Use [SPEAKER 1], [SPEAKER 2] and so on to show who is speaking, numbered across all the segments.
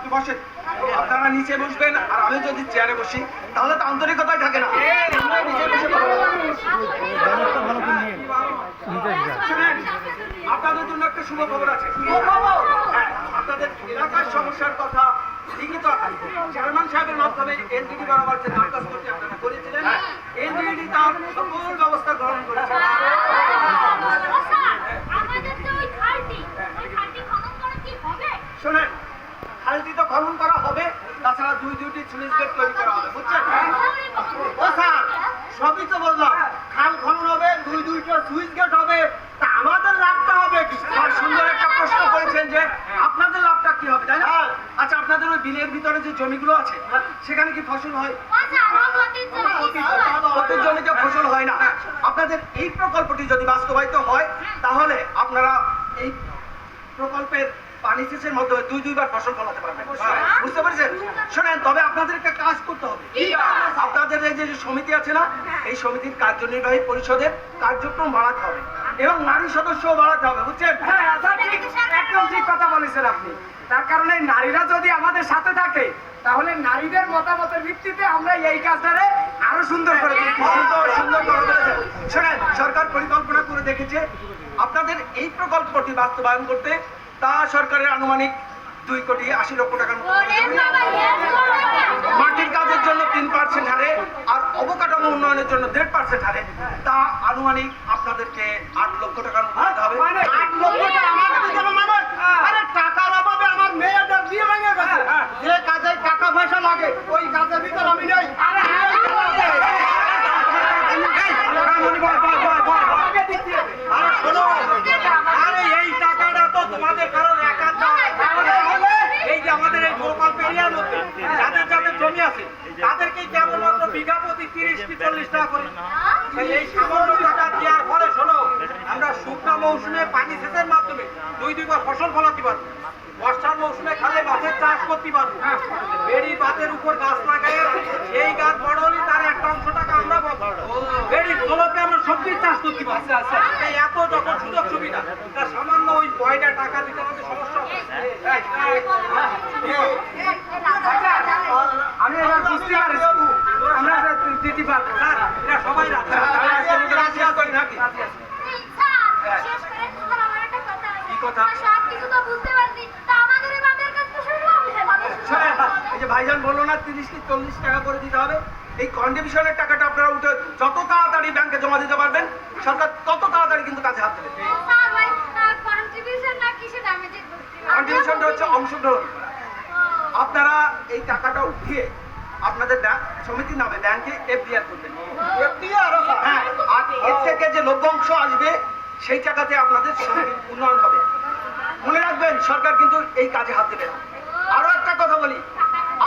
[SPEAKER 1] আপনি বসেন, আপনারা নিচে বসবেন আর আমি যদি চেয়ারে বসি তাহলে তো আন্তরিকতাই থাকে না। নিচে বসে আপনাদের জন্য একটা শুভ খবর আছে। হ্যাঁ, আপনাদের এলাকার সমস্যার কথা লিখিত চেয়ারম্যান সাহেবের মাধ্যমে এনজিডি বরাবর যে দরখাস্তটি আপনারা করেছিলেন, এনজিডি তার সকল ব্যবস্থা গ্রহণ করেছে। শোনেন, খালটি তো খনন করা হবে, তাছাড়া দুইটি সুইচ গেট তৈরি করা হবে, বুঝছেন? ও স্যার, সবই তো বললাম, খাল খনন হবে, দুইটা সুইচ গেট হবে, তা আমাদের লাভটা হবে কি? আর সুন্দর একটা প্রশ্ন করেছেন যে আপনাদের লাভটা কি হবে, তাই না? আচ্ছা, আপনাদের ওই বিলের ভিতরে যে জমিগুলো আছে সেখানে কি ফসল হয়? প্রত্যেক জমিতে ফসল হয় না। আপনাদের এই প্রকল্পটি যদি বাস্তবায়িত হয় তাহলে আপনারা এই প্রকল্পের পানি সেচের মাধ্যমে দুইবার ফসল ফলাতে পারবেন, বুঝতে পেরেছেন? শোনেন, তবে আপনাদেরকে কাজ করতে হবে। আপনাদের এই যে সমিতি আছে না, এই সমিতির কার্যনির্বাহী পরিষদের কার্যক্রম বাড়াতে হবে এবং নারী সদস্যও বাড়াতে হবে, বুঝছেন?
[SPEAKER 2] একদম ঠিক কথা বলেছেন আপনি। তার কারণে নারীরা যদি আমাদের সাথে থাকে তাহলে নারীদের মতামতের ভিত্তিতে আমরা এই কাজটারে আরো সুন্দর করে
[SPEAKER 1] সুন্দর করে বলেছেন। শোনেন, সরকার পরিকল্পনা করে দেখেছে আপনাদের এই প্রকল্পটি বাস্তবায়ন করতে তা সরকারের আনুমানিক 2,80,00,000 টাকা। মাটির কাজের জন্য 3% হারে আর অবকাঠামো উন্নয়নের জন্য 1.5% হারে, তা আনুমানিক আপনাদেরকে 8 লক্ষ টাকার মতো দিতে হবে।
[SPEAKER 2] 8 লক্ষ টাকা আমাকে দিতে হবে মানে? আরে টাকার অভাবে আমার মেয়েটা বিয়ে ভেঙে গেছে। যে কাজে টাকা পয়সা লাগে ওই কাজের ভিতর আমি নেই। আরে
[SPEAKER 1] আরে এই টাকাটা তো তোমাদের কারণ একা এই যে আমাদের এই প্রকল্প এরিয়ার মধ্যে যাদের যাদের জমি আছে তাদেরকে কেবলমাত্র বিঘা প্রতি 30 কি 40 টাকা করে এই সামান্য টাকা দেওয়ার ফলে শোনো, আমরা শুকনো মৌসুমে পানি সেচের মাধ্যমে দুইবার ফসল ফলাতে পারবো, বর্ষার মৌসুমে খালে মাছের চাষ করতে পারবো, বেড়ি বাঁধের উপর গাছ লাগাই সেই গাছ বড় হলে তার একটা অংশ টাকা আমরা পাবো, বেড়ির তলতে আমরা সবজির চাষ করতে পারবো। এই এত যখন সুযোগ সুবিধা, তা সামান্য ওই 9টা টাকা দিতে আমাদের সমস্যা হবে।
[SPEAKER 2] আমি এবার বুঝতে পারছি আমরা দিতে পারবো।
[SPEAKER 1] স্যার, এরা সবাই রাজি করি নাকি? কি কথা? এই যে ভাইজান বললো না 30 কি 40 টাকা করে দিতে হবে, এই কন্ট্রিবিউশনের টাকাটা আপনারা উঠে যত তাড়াতাড়ি ব্যাংকে জমা দিতে পারবেন সরকার তত তাড়াতাড়ি কিন্তু কাজে হাত দেবে। কন্ট্রিবিউশনটা হচ্ছে অংশগ্রহণ। আপনারা এই টাকাটা উঠিয়ে আপনাদের সমিতির নামে ব্যাংকে এফডিআর করবেন। হ্যাঁ, আর এর থেকে যে লভ্যাংশ আসবে সেই টাকাতে আপনাদের সমিতির উন্নয়ন হবে। মনে রাখবেন, সরকার কিন্তু এই কাজে হাত দেবে না। আরো একটা কথা বলি,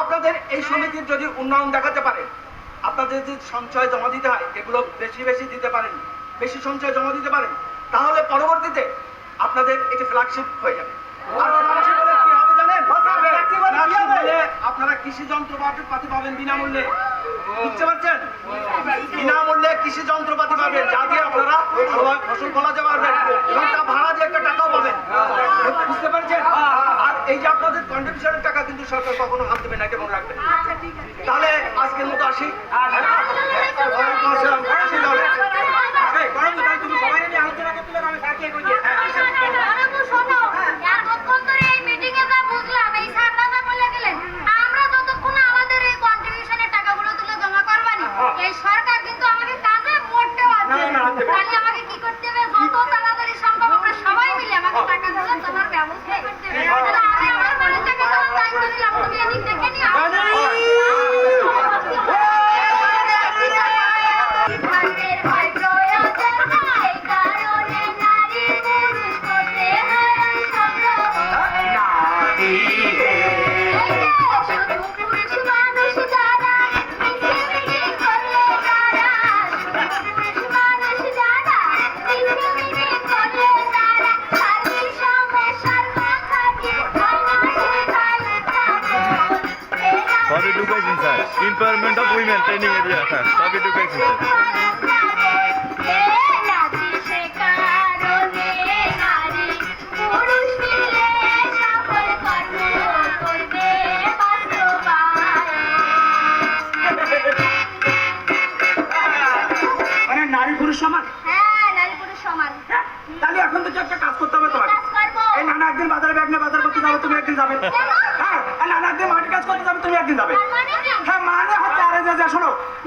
[SPEAKER 1] আপনাদের এই সমিতির যদি উন্নয়ন দেখাতে পারে, আপনাদের যে সঞ্চয় জমা দিতে হয় এগুলো বেশি বেশি দিতে পারেন, বেশি সঞ্চয় জমা দিতে পারেন, তাহলে পরবর্তীতে আপনাদের এটি ফ্ল্যাগশিপ হয়ে যাবে। আর ফ্ল্যাগশিপ হলে কি হবে জানেন? আপনারা কৃষি যন্ত্রপাতি পাবেন বিনামূল্যে, বুঝতে পারছেন? বিনামূল্যে কৃষি যন্ত্রপাতি পাবেন, যা দিয়ে আপনারা ফসল ফলাতে পারবেন এবং তা ভাড়া দিয়ে একটা টাকাও পাবেন, বুঝতে পারছেন? আর এই যে আপনাদের কন্ট্রিবিউশনের টাকা কিন্তু সরকার কখনো হাত দেবে না, এটা মনে রাখবেন। তাহলে আজকের মতো আসি। তুমি সবাই নিয়ে আলোচনা করতে আমি তাকে
[SPEAKER 3] সরকার কিন্তু আমাকে কাজে মোটে তাহলে আমাকে কি করতে হবে, যত তাড়াতাড়ি সম্ভব আমরা সবাই মিলে আমাকে টাকা দিলে তোমার ব্যবস্থা করতে হবে। আমি আমার বলে টাকা দেওয়ার দায়িত্ব নিলাম, তুমি এদিক দেখে নিও।
[SPEAKER 4] Sub education sir, empowerment of women training area sir, sub education sir.
[SPEAKER 3] পুরুষ মিলে সফল কর্ম করবে।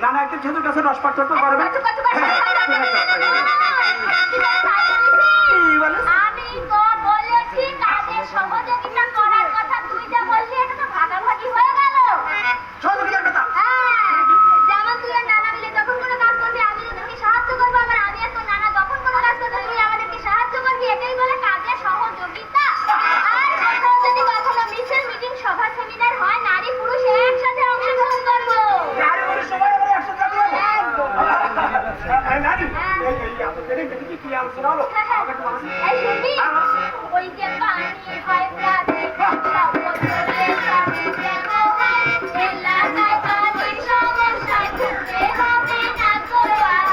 [SPEAKER 2] নানা একটু খেজুর গাছের রস পার্থক্য করবে।
[SPEAKER 3] কচু কচু কচু
[SPEAKER 2] কি বলে?
[SPEAKER 3] আমি তো বলেছি কাজের সহযোগিতা করার কথা, তুই যা বললি এটা তো ভাগাভাগি হয়ে গেল।
[SPEAKER 2] সহযোগিতার কথা।
[SPEAKER 3] হ্যাঁ, যেমন তুই আর নানা মিলে যখন কোনো কাজ করবি আমি তোদেরকে সাহায্য করবো, আবার আমি আর তোর নানা যখন কোনো কাজ করবো তুই আমাদেরকে সাহায্য করবি, এটাই বলে কাজের সহযোগিতা। আর কোথাও যদি কখনো মিছিল মিটিং সভা সেমিনার হয় নারী পুরুষ একসাথে অংশগ্রহণ করবো।
[SPEAKER 2] নারী পুরুষ সবাই আমরা একসাথে যাবো।
[SPEAKER 3] একদম।
[SPEAKER 2] নারী এই আপনাদের এখানে কি আলোচনা হলো? আমাকে একটু বলুন।
[SPEAKER 3] এই শুনবি? ওই যে পানি হয় প্রাণে, সব বছরে সবই যেন হয়। এলাকায় পানির সমস্যায় ভুগতে হবে না তো আর।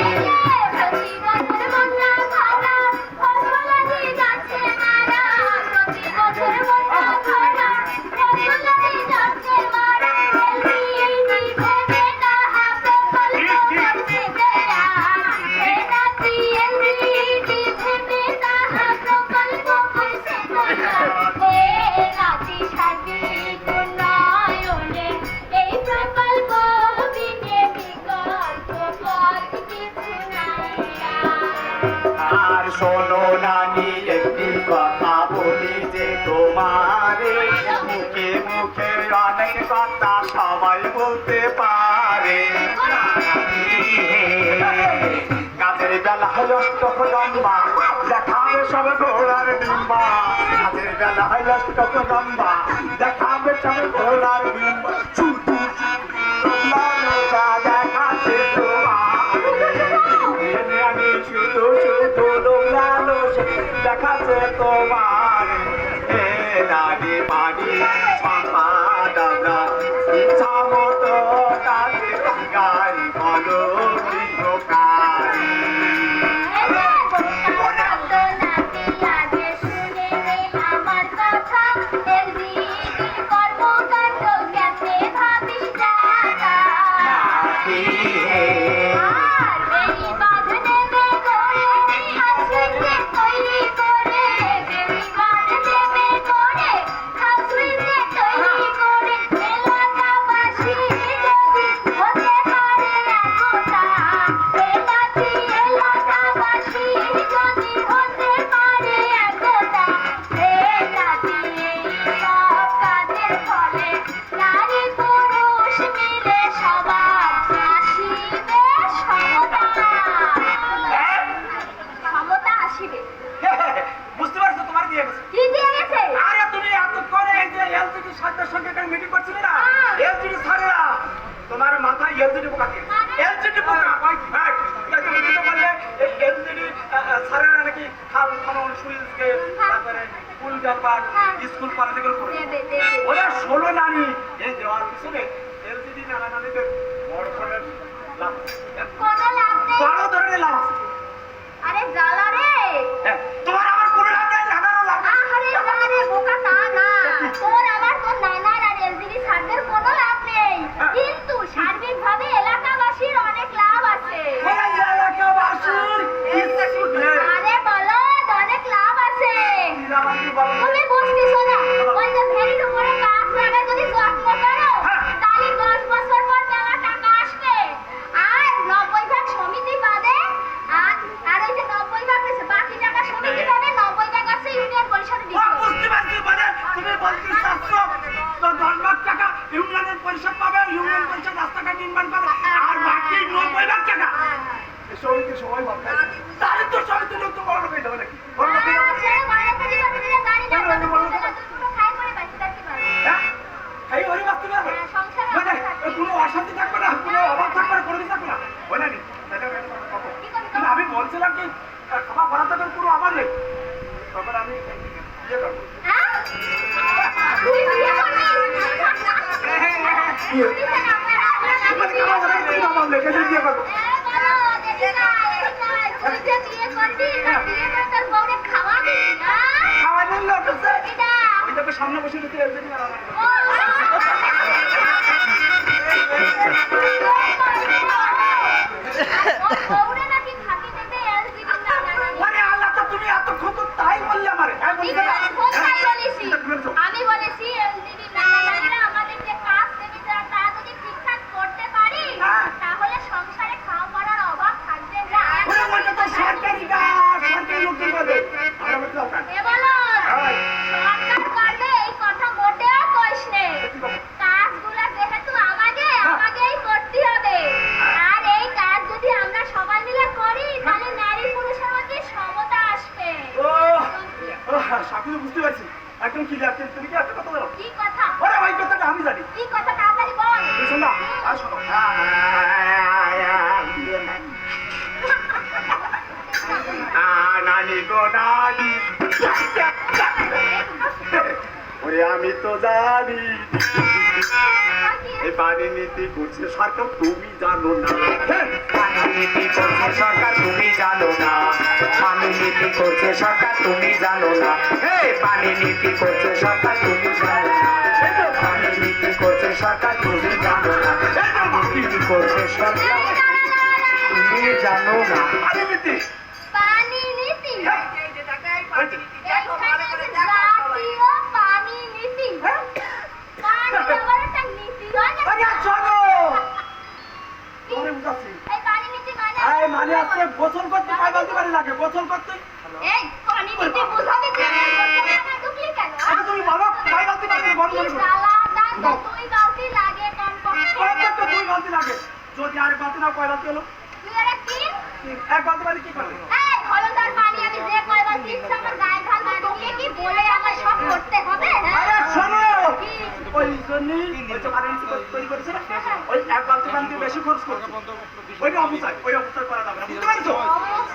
[SPEAKER 3] এই যে প্রতি বছর বন্যা খরা, ফসলাদি যাচ্ছে মারা। প্রতি বছর বন্যা খরা, ফসলাদি যাচ্ছে মারা। এলইডি ভেবে তাহা প্রকল্প করছে দেয়া। এনাতি এলইডি ভেবে তাহা প্রকল্প করছে দেয়া। এনাতি সার্বিক উন্নয়নে এই প্রকল্প বিনে বিকল্প পথ কিছু নাই আর।
[SPEAKER 2] আর শোনো নানি একটি কথা বলি যে তোমারে, মুখে মুখে অনেক কথা সবাই বলতে পারে। কাজের বেলা হলো তখন লম্বা, দেখাবে সব ঘোড়ার ডিম্বা। কাজের বেলা হলো তখন লম্বা, দেখাবে সব ঘোড়ার ডিম্বা। ছুটু মানুষা দেখাচ্ছে তোমারে, আমি শুধু শুধু লোকালো দেখাচ্ছে তোমার। হে নারী পানি সম্পাদ আমরা ইচ্ছা মতো কাজে গাই বলো গৃহকারী।
[SPEAKER 3] আমার কথা এলইডির কর্মকাণ্ড কেমনে ভাবিস দাদা। আর বেড়ি বাঁধ নেবে করে, হাসুইতে তৈরি করে। বেড়ি বাঁধ নেবে করে, হাসুইতে তৈরি করে। এলাকাবাসী যদি হতে পারে একতা, এলাকাবাসী যদি হতে পারে একতা, এলাকাতে সব কাজের ফলে নারী পুরুষ মিলে সবার আসিবে সমতা। সমতা আসিবে।
[SPEAKER 2] বুঝতে পারছো? তোমার দিয়ে গেছে।
[SPEAKER 3] কি দিয়ে গেছে?
[SPEAKER 2] আরে তুমি এতক্ষণে এই যে এলজিডি সাথের সঙ্গে একটা মিটিং করছিলে না,
[SPEAKER 3] হ্যাঁ।
[SPEAKER 2] এলজিডি স্যারেরা তোমার মাথায় এলজিডি পোকা দিয়ে
[SPEAKER 3] মানে?
[SPEAKER 2] এলজিডি পোকা। হ্যাঁ, তুমি তো বললে এলজিডি স্যারেরা নাকি খাল খনন সুইচ গেট, তারপরে স্কুল ব্যাপার,
[SPEAKER 3] হ্যাঁ।
[SPEAKER 2] স্কুল কলেজ এগুলো করে।
[SPEAKER 3] দেবে দেবে।
[SPEAKER 2] ওরা 16 নারী এই দেওয়ার পিছনে এলজিডি নানা নারীদের বড় ধরনের লাভ আছে।
[SPEAKER 3] কোনো লাভ নেই।
[SPEAKER 2] বড় ধরনের লাভ আছে।
[SPEAKER 3] আরে জ্বালা রে।
[SPEAKER 2] হ্যাঁ, তোমার আমার কোনো লাভ নাই, নানারও লাভ নাই।
[SPEAKER 3] আহারে জ্বালা রে, বোকা তা না। তোর আমার তোর নানার আর এলজিডি স্যারদের কোনো লাভ নেই, কিন্তু সার্বিকভাবে এলাকাবাসীর অনেক লাভ আছে।
[SPEAKER 2] ওই এলাকাবাসীর স্কুলে
[SPEAKER 3] আরে বলো, অনেক লাভ আছে।
[SPEAKER 2] নিরাপত্তা বলো।
[SPEAKER 3] তুমি বুঝতেছো না, ওই যে ভেরির উপরে গাছ লাগায় যদি যত্ন করো, তাহলে 10 বছর পর মেলা টাকা আসবে। আর 90 ভাগ সমিতি পাবে, আর ওই যে 90 ভাগ আছে, বাকি টাকা সমিতি পাবে, 90 ভাগ আছে ইউনিয়ন পরিষদে দিতে হবে।
[SPEAKER 2] বুঝতে পারছি, মানে তুমি বলতে চাচ্ছ তো 10 লাখ টাকা ইউনিয়নের পরিষদ পাবে, ইউনিয়ন পরিষদ রাস্তাঘাট নির্মাণ করবে, আর বাকি 90 লাখ টাকা সমিতি সবাই পাবে। তাহলে তো সমিতি লোক তো বড় লোক হয়ে যাবে নাকি? বড় লোক হয়ে যাবে।
[SPEAKER 3] সে বড় করে দিতে গাড়ি না করতে দিলে দুটো খাই করে বাঁচতে থাকতে পারবে।
[SPEAKER 2] হ্যাঁ? এই ওরে বাঁচতে পারবে?
[SPEAKER 3] হ্যাঁ, সংসারে
[SPEAKER 2] মানে
[SPEAKER 3] অভাব থাকবে।
[SPEAKER 2] কোনো অশান্তি থাকবে না, কোনো অভাব থাকবে না, কোনো কিছু থাকবে না। হয় না নি? তাহলে আমি একটা কথা বলবো।
[SPEAKER 3] কি করবি?
[SPEAKER 2] কিন্তু আমি বলছিলাম কি খাবার বানাতে তো পুরো আমার নেই, তখন আমি ইয়ে করবো।
[SPEAKER 3] হ্যাঁ? তুই বিয়ে করবি?
[SPEAKER 2] মানে খাবার বানাতে পুরো আমার নেই, সেটা দিয়ে করবো। খাওয়ানোর লোক আছে। ওই দেখো সামনে বসে দিতে এলজিডি না আমার। আরে আল্লাহ, তো তুমি এতক্ষণ তো তাই বললে আমারে। হ্যাঁ, বলতে না?
[SPEAKER 3] আমি বলেছি এলজিডি নারীরা আমাদের যে কাজ দেবে তা যদি ঠিক
[SPEAKER 2] হ্যাঁ সাকিব বুঝতে পারছি একদম ক্লিয়ার তুমি কি একটা কথা বলো
[SPEAKER 3] কি কথা
[SPEAKER 2] ওরে ওই কথাটা আমি জানি
[SPEAKER 3] কি কথা তাড়াতাড়ি বল
[SPEAKER 2] তুই শোন না আর শোনো নানি গো নানি ওরে আমি তো জানি এই পানি নীতি করছে সরকার তুমি জানো না
[SPEAKER 5] পানি নীতি করছে সরকার তুমি জানো না পানি নীতি করছে সরকার তুমি জানো না পানি নীতি করছে সরকার তুমি জানো না পানি নীতি করছে সরকার তুমি জানো না পানি নীতি করছে সরকার তুমি জানো না
[SPEAKER 2] পানি নীতি
[SPEAKER 3] পানি নীতি এখানে আছে জাতীয় পানি নীতি পানি দেওয়ার একটা নীতি আছে
[SPEAKER 2] আরে চলো তোরে বুঝাচ্ছি
[SPEAKER 3] এই পানি নীতি
[SPEAKER 2] এই মানে আছে গোসল করতে কয় বালতি পানি লাগে গোসল করতে
[SPEAKER 3] এই পানি নীতি বোঝাতে চাই না তুমি কেন
[SPEAKER 2] আরে তুমি বলো কয় বালতি পানি বন্ধ করে
[SPEAKER 3] সালা দাদা তুই বালতি লাগে কমপক্ষে
[SPEAKER 2] কত দুই বালতি লাগে যদি আর বালতি না কয় বালতি হলো
[SPEAKER 3] তুই আরে কি
[SPEAKER 2] এক বালতি পানি কি করবে
[SPEAKER 3] এই হলদার পানি আমি যে কয় বালতি ইচ্ছা আমার গায়ে ঢালবো তোকে কি বলে আমার সব করতে হবে
[SPEAKER 2] আরে
[SPEAKER 3] হ্যাঁ
[SPEAKER 2] শোনো
[SPEAKER 3] কি?
[SPEAKER 2] ওই জন্যই ওই যে পানি নীতি তৈরি করেছে না ওই এক বালতি পানি দিয়ে বেশি খরচ করছে ওইটা অবস্থায় করা যাবে না বুঝতে পারছো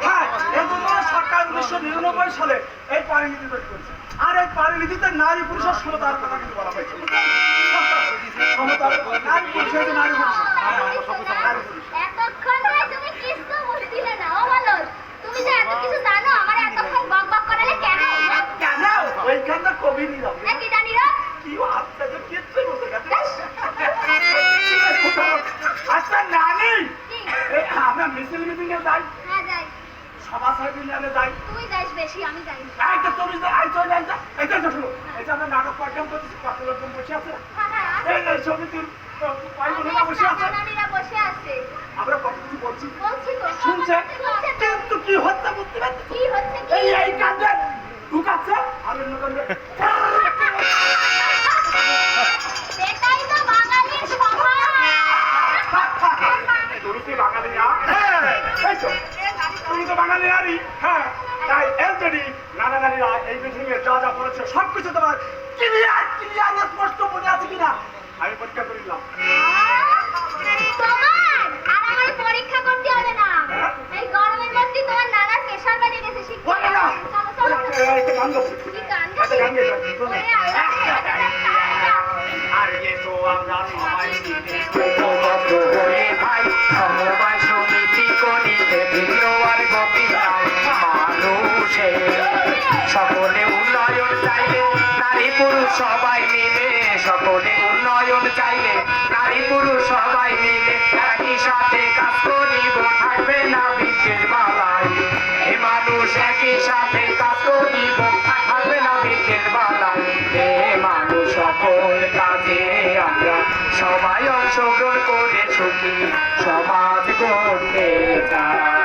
[SPEAKER 2] হ্যাঁ এই জন্য সরকার 1999 সালে এই পানি নীতি তৈরি করেছে আর এই পানি নীতিতে নারী পুরুষের সমতার কথা কিন্তু বলা হয়েছে সমতার নারী পুরুষের যে নারী পুরুষ নারী পুরুষ
[SPEAKER 3] এতক্ষণ ধরে তুমি কিছু বুঝছিলে না ও বলো তুমি যে এত কিছু জানো আমার এতক্ষণ বক বক করালে কেন
[SPEAKER 2] কেন ওইখানটা কবি নিলাম
[SPEAKER 3] কি জানি রে
[SPEAKER 2] কি আচ্ছা যে কিচ্ছু বলতে গেছে আচ্ছা নানি
[SPEAKER 3] কি
[SPEAKER 2] এই আমরা মিছিল মিটিংয়ে যাই
[SPEAKER 3] হ্যাঁ যাই
[SPEAKER 2] সভা সমিতিতে যাই
[SPEAKER 3] তুই যাইস বেশি আমি যাই না।
[SPEAKER 2] এইটা তুমি যে আইছো না এটা শুনো এটা আমরা নাটক প্রোগ্রাম করতেছি কত লোকজন বসে আছে
[SPEAKER 3] হ্যাঁ হ্যাঁ
[SPEAKER 2] এই এই সমিতির পাইগুলোরা বসে আছে
[SPEAKER 3] নানীরা বসে আছে
[SPEAKER 2] আমরা কত কিছু বলছি
[SPEAKER 3] বলছি তো
[SPEAKER 2] শুনছে
[SPEAKER 3] শুনছে তো।
[SPEAKER 2] কিন্তু কি হচ্ছে বুঝতে পারছি
[SPEAKER 3] কি হচ্ছে কি
[SPEAKER 2] এই কাজে ঢুকাচ্ছে আর অন্য কাজে
[SPEAKER 3] সেটাই তো বাঙালির স্বভাব
[SPEAKER 2] তুমি বাঙালি না এই তো তুমি তো বাঙালি নারী হ্যাঁ তাই এলজেডি নানা নারীরা এই মিটিং এ যা যা বলেছে সবকিছু তোমার ক্লিয়ার স্পষ্ট মনে আছে কিনা আমি পরীক্ষা করে নিলাম
[SPEAKER 3] তোমার আর আমার পরীক্ষা করতে হবে না এই গরমের মধ্যে তোমার নানার প্রেশার বেড়ে গেছে শিখতে
[SPEAKER 2] বলে না
[SPEAKER 3] চলো চলো
[SPEAKER 2] একটা গান গাবো
[SPEAKER 3] কি গান
[SPEAKER 2] একটা গান
[SPEAKER 3] গাবি?
[SPEAKER 2] গাবো
[SPEAKER 3] ওরে আল্লাহ,
[SPEAKER 2] আর এসো আমরা সবাই মিলে
[SPEAKER 5] ঐক্যবদ্ধ হয়ে ভাই সমবায় সমিতি করিতে ভিন্ন আর গতি নাই মানুষের সকলে উন্নয়ন চাইলে নারী পুরুষ সবাই মিলে সকলে উন্নয়ন চাইলে নারী পুরুষ সবাই মিলে একই সাথে কাজ করিব থাকবে না বৃত্তের বালাই এ মানুষ একই সাথে কাজ করিব থাকবে না বৃত্তের বালাই এ মানুষ সকল কাজে আমরা সবাই অংশগ্রহণ করে সুখী সমাজ গড়তে চাই